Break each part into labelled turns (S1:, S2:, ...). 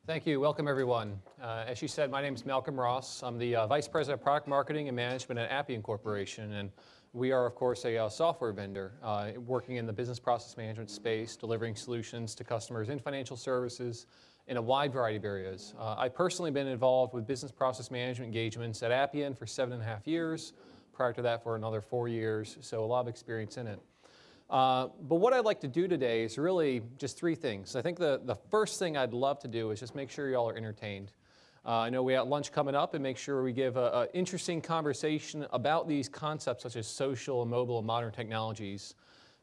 S1: Thank you. Welcome, everyone. As you said, my name is Malcolm Ross. I'm the Vice President of Product Marketing and Management at Appian Corporation, and we are, of course, a software vendor working in the business process management space, delivering solutions to customers in financial services in a wide variety of areas. I've personally been involved with business process management engagements at Appian for 7.5 years, prior to that for another 4 years, so a lot of experience in it. But what I'd like to do today is really just three things. I think the first thing I'd love to do is just make sure y'all are entertained. I know we have lunch coming up and make sure we give an interesting conversation about these concepts such as social and mobile and modern technologies.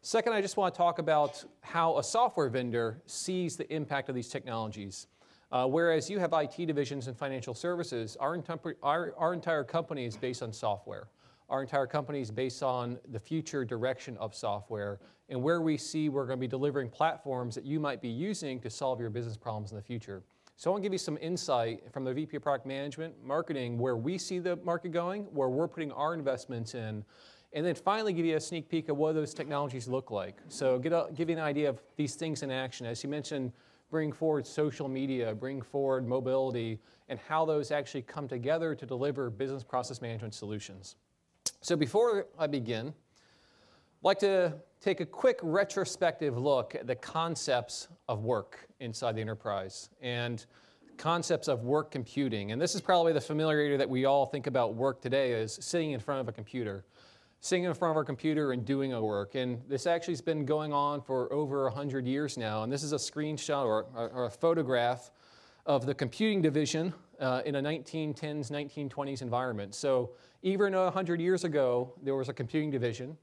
S1: Second, I just want to talk about how a software vendor sees the impact of these technologies. Whereas you have IT divisions and financial services, our entire company is based on software. Our entire company is based on the future direction of software and where we see we're going to be delivering platforms that you might be using to solve your business problems in the future. So I want to give you some insight from the VP of Product Management, Marketing, where we see the market going, where we're putting our investments in, and then finally give you a sneak peek of what those technologies look like. So give you an idea of these things in action. As you mentioned, bring forward social media, bring forward mobility, and how those actually come together to deliver business process management solutions. So before I begin, I'd like to take a quick retrospective look at the concepts of work inside the enterprise and concepts of work computing. And this is probably the familiarity that we all think about work today as sitting in front of a computer. Sitting in front of our computer and doing a work. And this actually has been going on for over 100 years now. And this is a screenshot or a photograph of the computing division in a 1910s, 1920s environment. So even 100 years ago, there was a computing division,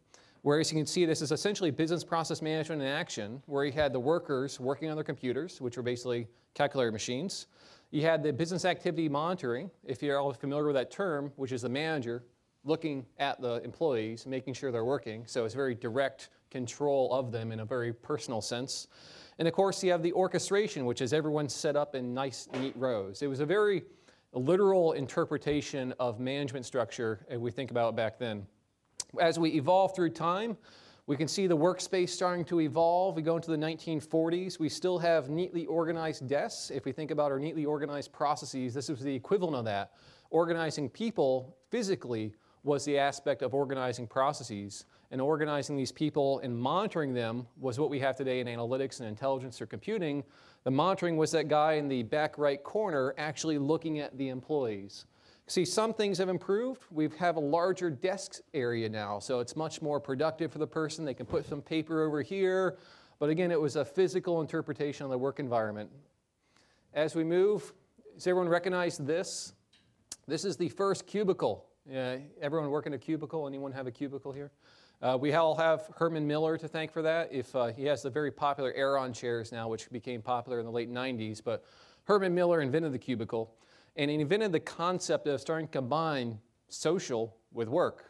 S1: where as you can see, this is essentially business process management in action, where you had the workers working on their computers, which were basically calculator machines. You had the business activity monitoring, if you're all familiar with that term, which is the manager looking at the employees, making sure they're working. So it's very direct control of them in a very personal sense. And of course, you have the orchestration, which is everyone set up in nice, neat rows. It was a very literal interpretation of management structure if we think about it back then. As we evolve through time, we can see the workspace starting to evolve. We go into the 1940s. We still have neatly organized desks. If we think about our neatly organized processes, this was the equivalent of that. Organizing people physically was the aspect of organizing processes. And organizing these people and monitoring them was what we have today in analytics and intelligence or computing. The monitoring was that guy in the back right corner actually looking at the employees. See, some things have improved. We have a larger desk area now, so it's much more productive for the person. They can put some paper over here. But again, it was a physical interpretation of the work environment. As we move, does everyone recognize this? This is the first cubicle. Everyone work in a cubicle? Anyone have a cubicle here? We all have Herman Miller to thank for that. He has the very popular Aeron chairs now, which became popular in the late 90s. But Herman Miller invented the cubicle. And he invented the concept of starting to combine social with work.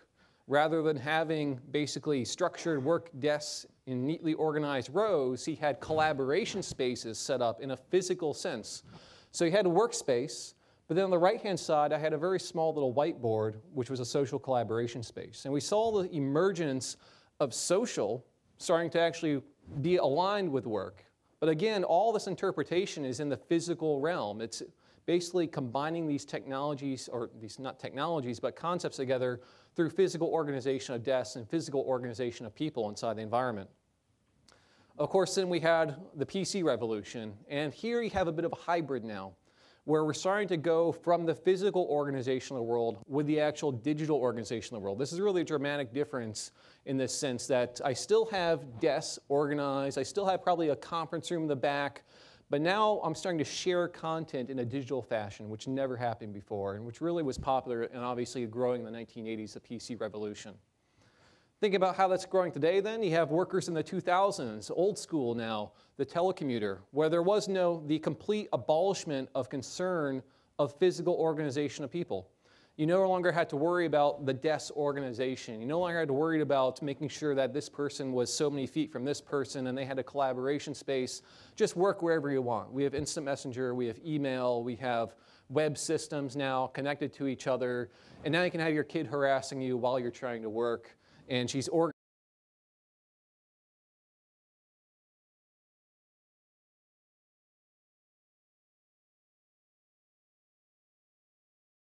S1: Rather than having basically structured work desks in neatly organized rows, he had collaboration spaces set up in a physical sense. So he had a workspace. But then on the right-hand side, I had a very small little whiteboard, which was a social collaboration space. And we saw the emergence of social starting to actually be aligned with work. But again, all this interpretation is in the physical realm. It's basically combining these technologies, or these not technologies, but concepts together through physical organization of desks and physical organization of people inside the environment. Of course, then we had the PC revolution. And here you have a bit of a hybrid now, where we're starting to go from the physical organization of the world with the actual digital organization of the world. This is really a dramatic difference in this sense that I still have desks organized, I still have probably a conference room in the back, but now I'm starting to share content in a digital fashion, which never happened before, and which really was popular and obviously growing in the 1980s, the PC revolution. Think about how that's growing today then. You have workers in the 2000s, old school now, the telecommuter, where there was the complete abolishment of concern of physical organization of people. You no longer had to worry about the desk organization. You no longer had to worry about making sure that this person was so many feet from this person and they had a collaboration space. Just work wherever you want. We have instant messenger, we have email, we have web systems now connected to each other. And now you can have your kid harassing you while you're trying to work. And she's